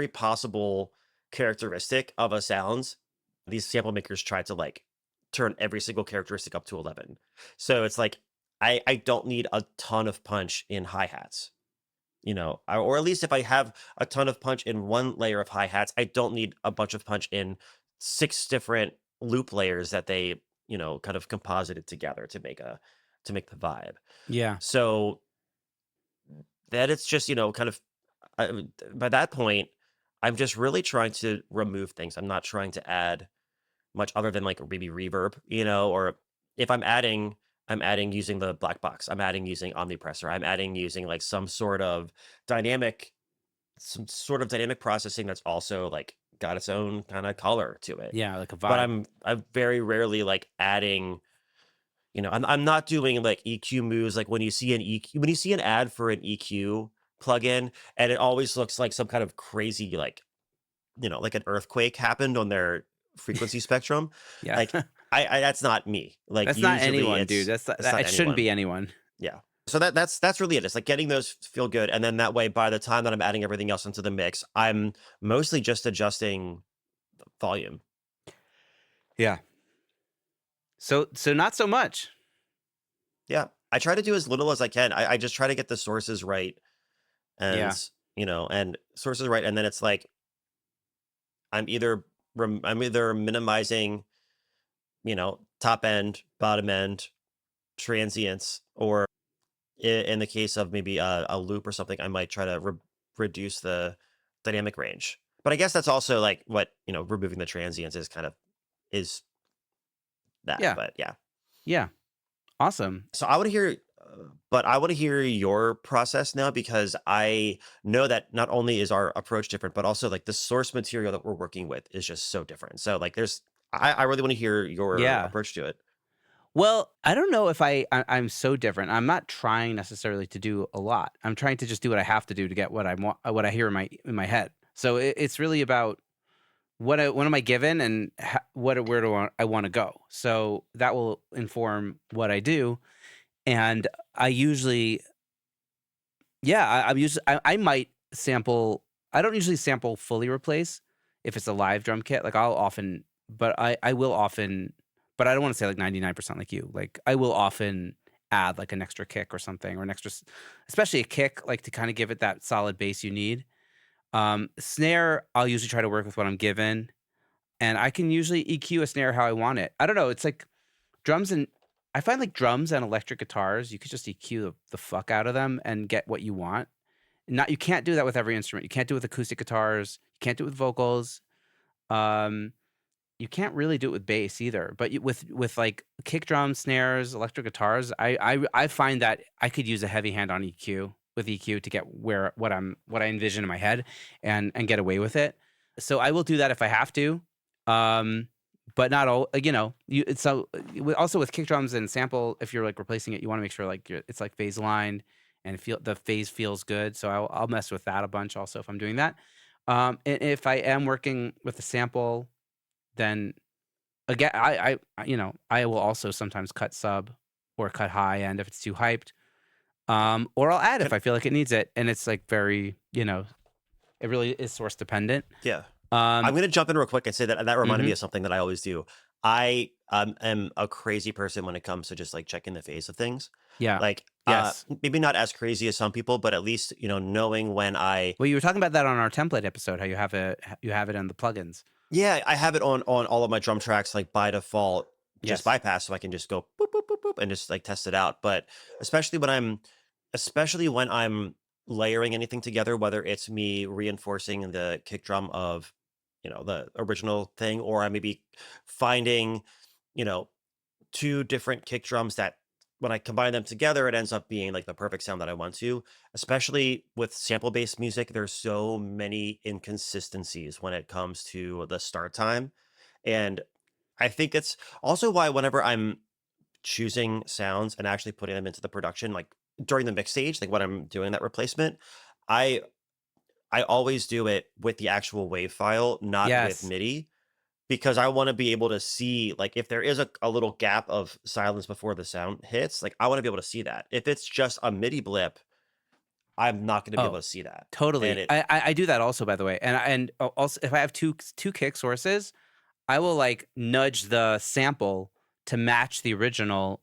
A: possible characteristic of a sound, these sample makers try to like turn every single characteristic up to 11. So it's like I don't need a ton of punch in hi-hats. Or at least if I have a ton of punch in one layer of hi-hats, I don't need a bunch of punch in 6 different loop layers that they, kind of composited together to make the vibe.
B: Yeah.
A: So that it's just, kind of by that point, I'm just really trying to remove things. I'm not trying to add much other than like maybe reverb, or if I'm adding using the black box. I'm adding using omnipressor. I'm adding using like dynamic, some sort of dynamic processing that's also like got its own kind of color to it.
B: Yeah, like a
A: But
B: vibe.
A: I'm very rarely like adding, I'm not doing like EQ moves like when you see an ad for an EQ plugin and it always looks like some kind of crazy like like an earthquake happened on their frequency spectrum.
B: Yeah.
A: Like I that's not me. Like
B: That's not
A: usually
B: anyone, dude.
A: it's not
B: It shouldn't
A: anyone.
B: be anyone.
A: Yeah. So that's really it. It's like getting those feel good, and then that way, by the time that I'm adding everything else into the mix, I'm mostly just adjusting volume.
B: Yeah. So not so much.
A: Yeah, I try to do as little as I can. I just try to get the sources right,
B: Yeah.
A: and and sources right, and then it's like I'm either minimizing top end, bottom end, transients, or in the case of maybe a loop or something, I might try to reduce the dynamic range. But I guess that's also like what, removing the transients is kind of is that.
B: Yeah.
A: But yeah.
B: Yeah. Awesome.
A: So I want to hear your process now because I know that not only is our approach different, but also like the source material that we're working with is just so different. So like I really want to hear your
B: Yeah.
A: approach to it.
B: Well, I don't know if I'm so different. I'm not trying necessarily to do a lot. I'm trying to just do what I have to do to get what I want, what I hear in my head. So it's really about what am I given and where do I want to go. So that will inform what I do. And I usually, yeah, I'm usually I might sample. I don't usually sample fully replace if it's a live drum kit. Like I'll often, but I will often, but I don't want to say like 99% like you. Like I will often add like an extra kick or something or an extra, especially a kick, like to kind of give it that solid bass you need. Snare, I'll usually try to work with what I'm given, and I can usually EQ a snare how I want it. I don't know. It's like drums and I find like drums and electric guitars, you could just EQ the fuck out of them and get what you want. Not You can't do that with every instrument. You can't do it with acoustic guitars. You can't do it with vocals. Um, you can't really do it with bass either. But with like kick drums, snares, electric guitars, I find that I could use a heavy hand on EQ with EQ to get what I envision in my head and get away with it. So I will do that if I have to. Um, but not all. It's also with kick drums and sample. If you're like replacing it, you want to make sure like it's like phase aligned and the phase feels good. So I'll mess with that a bunch also if I'm doing that. And if I am working with a sample, then again, I will also sometimes cut sub or cut high end if it's too hyped. Or I'll add if
A: Can,
B: I feel like it needs it, and it's like very, it really is source dependent.
A: yeah. I'm
B: Um,
A: gonna jump in real quick and say that reminded
B: mhm.
A: me of something that I always do. I am a crazy person when it comes to just like checking the phase of things.
B: Yeah.
A: Like
B: Yes.
A: maybe not as crazy as some people, but at least knowing when I
B: Well, you were talking about that on our template episode, how you have it on the plugins.
A: yeah, I have it on all of my drum tracks like by default, just
B: Yes.
A: bypass, so I can just go boop boop boop boop and just like test it out. But especially when I'm layering anything together, whether it's me reinforcing the kick drum of the original thing, or I may be finding you know two different kick drums that when I combine them together, it ends up being like the perfect sound that I want to. Especially with sample based music, there's so many inconsistencies when it comes to the start time. And I think it's also why whenever I'm choosing sounds and actually putting them into the production, like during the mix stage, like when I'm doing that replacement, I I always do it with the actual wave file, not with
B: Yes.
A: MIDI, because I wanna be able to see, like, if there is a little gap of silence before the sound hits, like, I wanna be able to see that. If it's just a MIDI blip, I'm not gonna be able
B: Oh,
A: to see that. And
B: totally.
A: it
B: I do that also, by the way. Also, if I have two kick sources, I will like nudge the sample to match the original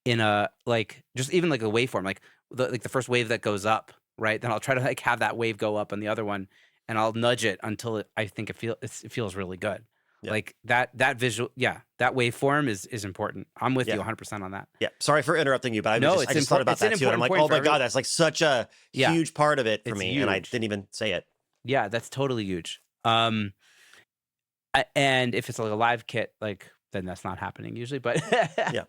B: in a like just even like a waveform, like the first wave that goes up, right? Then I'll try to like have that wave go up on the other one, and I'll nudge it until I think it feels really good.
A: yeah,
B: Like that visual, yeah, that waveform is important. I'm with you
A: yeah,
B: 100% on that.
A: yeah. Sorry for interrupting you, but
B: No,
A: I just thought about
B: It's an
A: that too, and I'm
B: important
A: like,
B: point
A: "Oh
B: for
A: my god,
B: everyone.
A: that's, like, such a
B: Yeah,
A: huge part of it for
B: it's
A: me," and I
B: huge.
A: didn't even say it.
B: Yeah, that's totally huge. And if it's like a live kit, like then that's not happening usually. But
A: Yeah.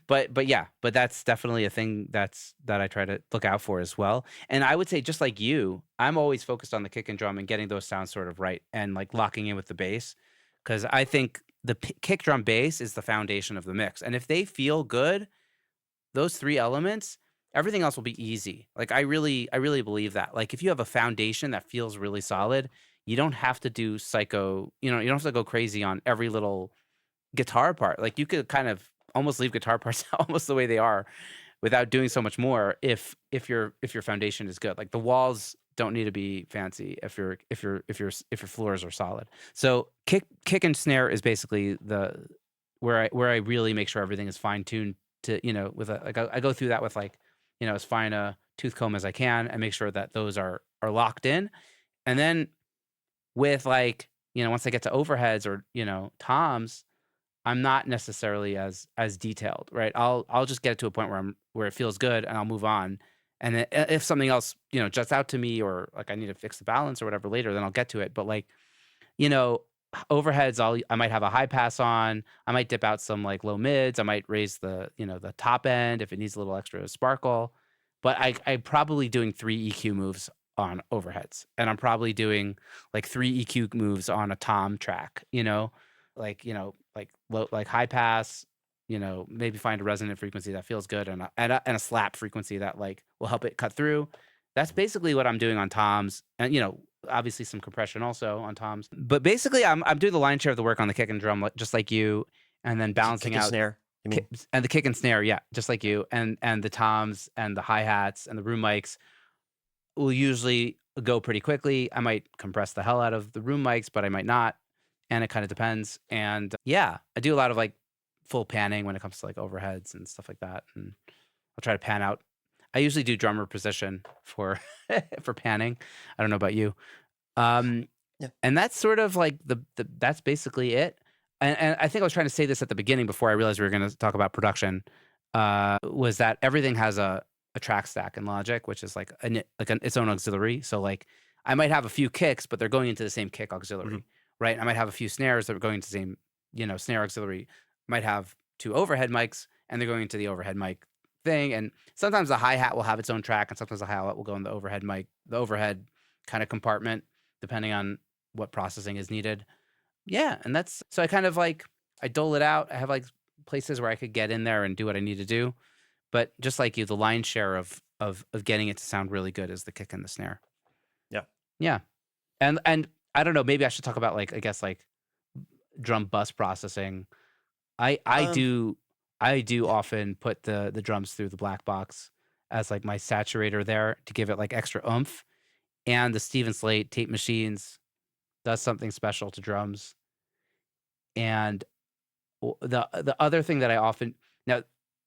B: but yeah, but that's definitely a thing that I try to look out for as well. And I would say just like you, I'm always focused on the kick and drum and getting those sounds sort of right and like locking in with the bass because I think the kick drum bass is the foundation of the mix. And if they feel good, those 3 elements, everything else will be easy. Like, I really believe that. Like, if you have a foundation that feels really solid, you don't have to do psycho you don't have to go crazy on every little guitar part. Like, you could kind of almost leave guitar parts almost the way they are without doing so much more if your foundation is good. Like, the walls don't need to be fancy if your floors are solid. So, kick and snare is basically the where I really make sure everything is fine-tuned to, with a like, I go through that with, like, as fine a tooth comb as I can and make sure that those are locked in. And then with, like, once I get to overheads or, toms, I'm not necessarily as detailed, right? I'll just get it to a point where it feels good and I'll move on. And then if something else, juts out to me or, like, I need to fix the balance or whatever later, then I'll get to it. But, like, you know, overheads, I might have a high pass on. I might dip out some like low mids. I might raise the top end if it needs a little extra sparkle. But I'm probably doing 3 EQ moves on overheads, and I'm probably doing like 3 EQ moves on a tom track. Like like high pass. Maybe find a resonant frequency that feels good, and a slap frequency that like will help it cut through. That's basically what I'm doing on toms, and obviously some compression also on toms. But basically, I'm doing the lion's share of the work on the kick and drum, just like you, and then balancing
A: Kick and
B: out
A: snare, you mean?
B: and the kick and snare, yeah, just like you, and the toms and the hi hats and the room mics will usually go pretty quickly. I might compress the hell out of the room mics, but I might not, and it kind of depends. And yeah, I do a lot of like full panning when it comes to like overheads and stuff like that, and I'll try to pan out. I usually do drummer position for for panning. I don't know about you. Um,
A: Yeah.
B: and that's sort of like that's basically it. And I think I was trying to say this at the beginning before I realized we were going to talk about production. Was that everything has a track stack in Logic, which is like its own auxiliary. So like I might have a few kicks, but they're going into the same kick
A: Mhm.
B: auxiliary, right? I might have a few snares that are going to the same snare auxiliary. Might have 2 overhead mics, and they're going into the overhead mic thing. And sometimes the hi hat will have its own track, and sometimes the hi hat will go in the overhead mic, the overhead kind of compartment, depending on what processing is needed. Yeah, and that's so I kind of like I dole it out. I have like places where I could get in there and do what I need to do. But just like you, the lion's share of getting it to sound really good is the kick and the snare.
A: Yeah.
B: Yeah. And I don't know, maybe I should talk about like I guess like drum bus processing. I
A: Um,
B: do I do
A: yeah.
B: often put the drums through the black box as like my saturator there to give it like extra oomph. And the Steven Slate tape machines does something special to drums. And the other thing that I often now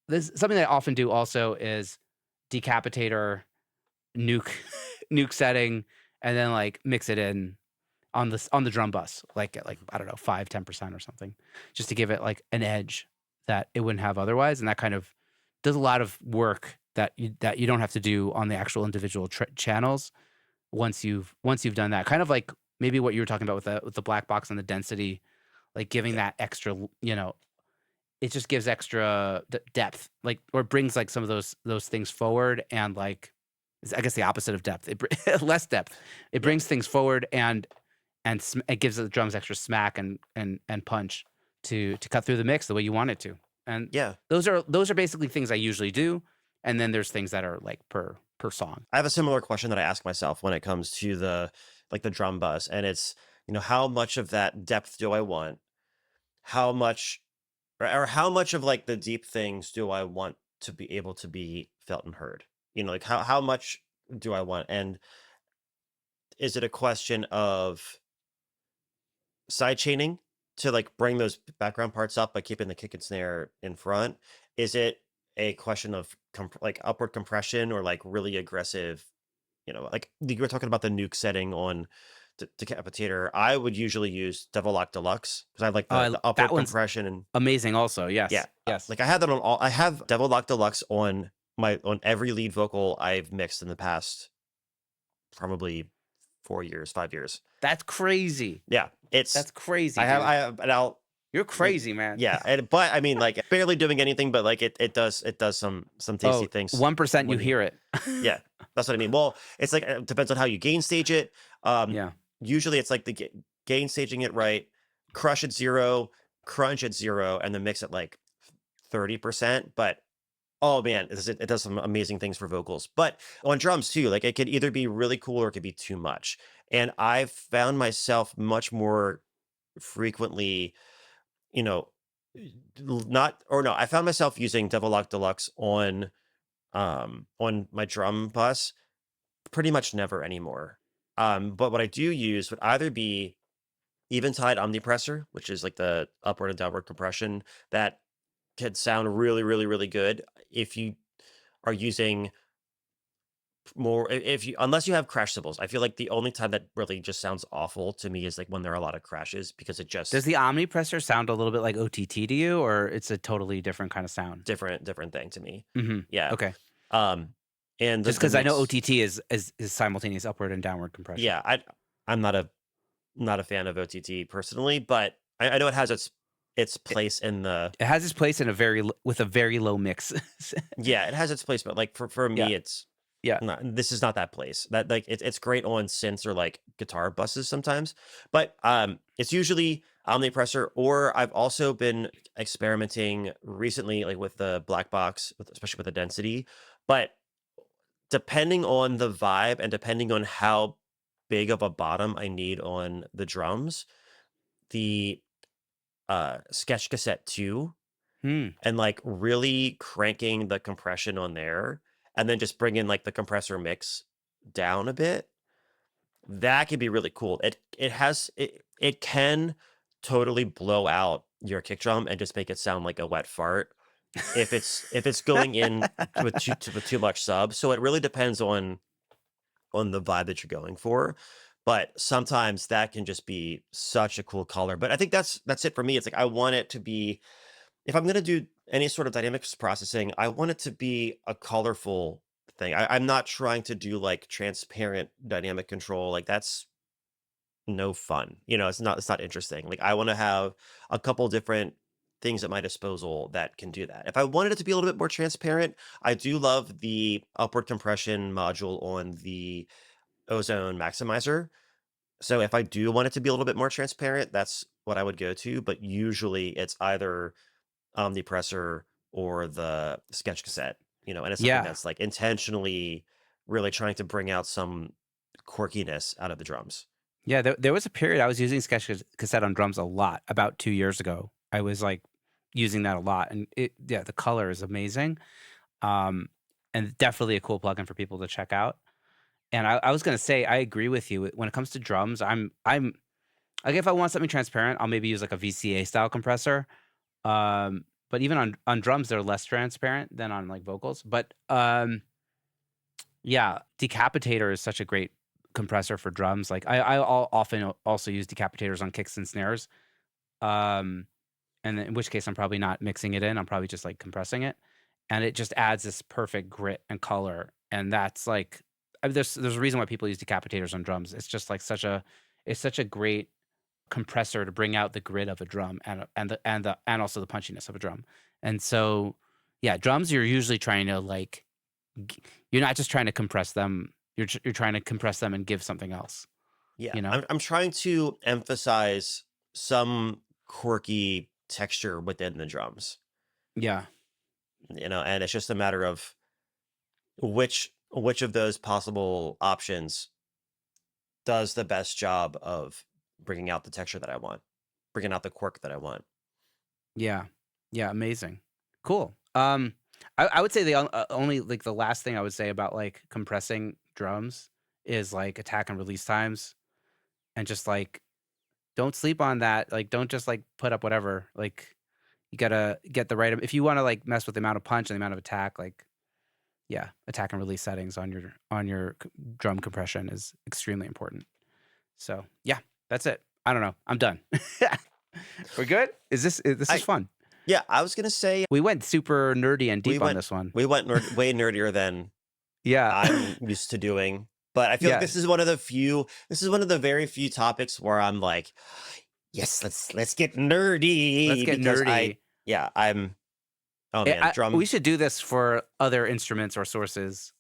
B: this something that I often do also is decapitator nuke nuke setting and then like mix it in on the drum bus like at like
A: Mhm.
B: I don't know 5-10% or something just to give it like an edge that it wouldn't have otherwise, and that kind of does a lot of work that you don't have to do on the actual individual channels once you've done that, kind of like maybe what you were talking about with the black box and the density, like giving
A: Yeah.
B: that extra it just gives extra depth, like, or it brings like some of those things forward, and like I guess the opposite of depth, less depth. It
A: Yeah.
B: brings things forward and it gives the drums extra smack and punch to cut through the mix the way you want it to. And
A: Yeah.
B: those are basically things I usually do. And then there's things that are like per song.
A: I have a similar question that I ask myself when it comes to the drum bus, and it's, how much of that depth do I want? How much or how much of like the deep things do I want to be able to be felt and heard? Like how much do I want? And is it a question of side chaining to like bring those background parts up by keeping the kick and snare in front? Is it a question of like upward compression or like really aggressive, like you were talking about the nuke setting on Decapitator? I would usually use Devil Lock Deluxe because I like
B: Oh,
A: the
B: that
A: upward
B: one's
A: compression. And
B: amazing also.
A: yeah,
B: Yes. Yes.
A: like I had that on all. I have Devil Lock Deluxe on every lead vocal I've mixed in the past probably 4 years, 5 years.
B: That's crazy.
A: Yeah,
B: That's crazy,
A: I
B: dude.
A: have, and I'll
B: You're
A: like,
B: crazy, man.
A: yeah, but I mean, like, barely doing anything, but like it does some tasty
B: Oh,
A: things
B: 1% you
A: when you,
B: hear it.
A: yeah, that's what I mean. Well, it's like it depends on how you gain stage it. Um,
B: Yeah.
A: Usually it's like the gain staging it right, crush at 0, crunch at 0, and then mix it like 30%. But oh man, it does some amazing things for vocals. But on drums too, like it could either be really cool or it could be too much. And I've found myself much more frequently, you know, not or no, I found myself using Devil Lock Deluxe on my drum bus pretty much never anymore. But what I do use would either be Eventide Omnipressor, which is like the upward and downward compression that could sound really, really, really good if you are using more if you unless you have crash cymbals. I feel like the only time that really just sounds awful to me is like when there are a lot of crashes because it
B: Does
A: just
B: the Omnipressor sound a little bit like OTT to you, or it's a totally different kind of sound?
A: different thing to me.
B: Mhm.
A: Yeah.
B: Okay.
A: Um and
B: Just
A: the
B: because I know
A: mix,
B: OTT is simultaneous upward and downward compression.
A: yeah, I'm not a fan of OTT personally, but I know it has its
B: It
A: place in the,
B: it has its place in a with a very low mix.
A: yeah, it has its place, but like for
B: Yeah.
A: me it's
B: Yeah.
A: not, this is not that place. That like it's great on synths or like guitar buses sometimes. But it's usually Omnipressor, or I've also been experimenting recently like with the black box, especially with the density. But depending on the vibe and depending on how big of a bottom I need on the drums, the Sketch Cassette 2
B: Hmm.
A: and like really cranking the compression on there and then just bringing like the compressor mix down a bit, that can be really cool. It can totally blow out your kick drum and just make it sound like a wet fart if it's going in with too much sub. So it really depends on the vibe that you're going for. But sometimes that can just be such a cool color. But I think that's it for me. It's like I want it to be, if I'm gonna do any sort of dynamics processing, I want it to be a colorful thing. I'm not trying to do like transparent dynamic control. Like that's no fun. It's not interesting. Like I want to have a couple different things at my disposal that can do that. If I wanted it to be a little bit more transparent, I do love the upward compression module on the Ozone Maximizer. So if I do want it to be a little bit more transparent, that's what I would go to. But usually it's either Omnipressor or the sketch cassette, and it's something
B: Yeah.
A: that's like intentionally really trying to bring out some quirkiness out of the drums.
B: Yeah, there was a period I was using cassette on drums a lot, about 2 years ago. I was, like, using that a lot, and the color is amazing, um, and definitely a cool plugin for people to check out. And I was gonna say, I agree with you. When it comes to drums, I'm like, if I want something transparent, I'll maybe use, like, a VCA style compressor, but even on drums, they're less transparent than on, like, vocals, but, yeah, Decapitator is such a great compressor for drums. Like often also use decapitators on kicks and snares. Um, and in which case I'm probably not mixing it in. I'm probably just like compressing it, and it just adds this perfect grit and color. And that's like there's a reason why people use decapitators on drums. It's just like it's such a great compressor to bring out the grit of a drum and also the punchiness of a drum. And so yeah, drums you're usually trying to like you're not just trying to compress them. You're trying to compress them and give something else,
A: Yeah,
B: you know?
A: I'm trying to emphasize some quirky texture within the drums,
B: Yeah.
A: and it's just a matter of which of those possible options does the best job of bringing out the texture that I want, bringing out the quirk that I want.
B: Yeah. Yeah, amazing. Cool. I would say the only like the last thing I would say about like compressing drums is like attack and release times and just like don't sleep on that. Like don't just like put up whatever. Like you gotta get the right if you want to like mess with the amount of punch and the amount of attack, like yeah, attack and release settings on your drum compression is extremely important. So yeah, that's it. I don't know. I'm done. We're good. This is
A: I
B: fun?
A: Yeah, I was gonna say
B: We went super nerdy and
A: we
B: deep on
A: went
B: this one.
A: way nerdier than
B: Yeah.
A: I'm used to doing. But I feel like
B: Yeah,
A: this is one of the very few topics where I'm like, yes, let's get
B: let's
A: nerdy
B: get
A: because
B: nerdy.
A: I'm oh man,
B: We
A: drum.
B: should do this for other instruments or sources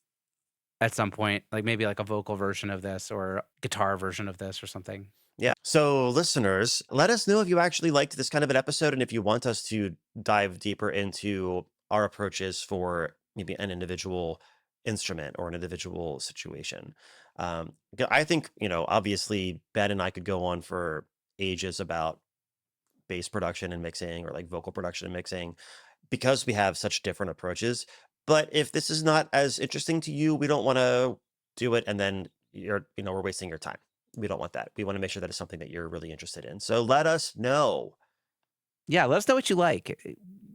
B: at some point, like maybe like a vocal version of this or guitar version of this or something.
A: Yeah. So, listeners, let us know if you actually liked this kind of an episode and if you want us to dive deeper into our approaches for maybe an individual instrument or an individual situation. I think, obviously, Ben and I could go on for ages about bass production and mixing or like vocal production and mixing because we have such different approaches. But if this is not as interesting to you, we don't want to do it and then we're wasting your time. We don't want that. We want to make sure that it's something that you're really interested in. So let us know.
B: Yeah, let us know what you like.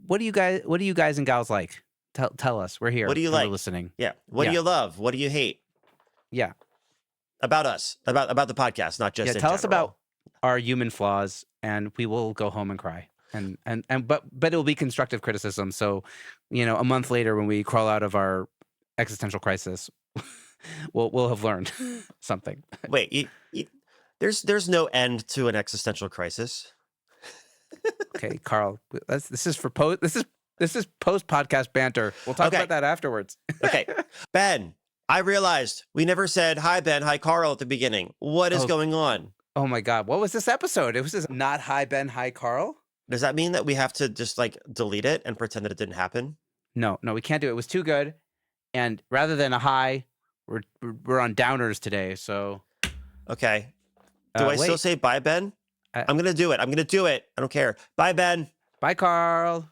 B: What do you guys and gals like? Tell us. We're
A: What
B: here
A: do you
B: and we're
A: like?
B: listening.
A: Yeah. What do
B: Yeah.
A: you love? What do you hate
B: Yeah.
A: about us? About the podcast, not
B: Yeah,
A: just in
B: tell us about
A: general.
B: our human flaws and we will go home and cry. But it'll be constructive criticism. So, a month later when we crawl out of our existential crisis, we'll have learned something.
A: Wait, there's no end to an existential crisis.
B: Okay, Carl, this is for post this is post podcast banter. We'll talk
A: Okay.
B: about that afterwards.
A: Okay. Ben, I realized we never said hi Ben, hi Carl at the beginning. What is
B: Oh,
A: going on?
B: oh my God. What was this episode? It was just not hi Ben, hi Carl.
A: Does that mean that we have to just like delete it and pretend that it didn't happen?
B: No, we can't do it. It was too good. And rather than a hi, we're on downers today. So
A: Okay. Do I still
B: wait.
A: say bye, Ben?
B: Uh,
A: I'm going to do it. I'm going to do it. I don't care. Bye, Ben.
B: Bye, Carl.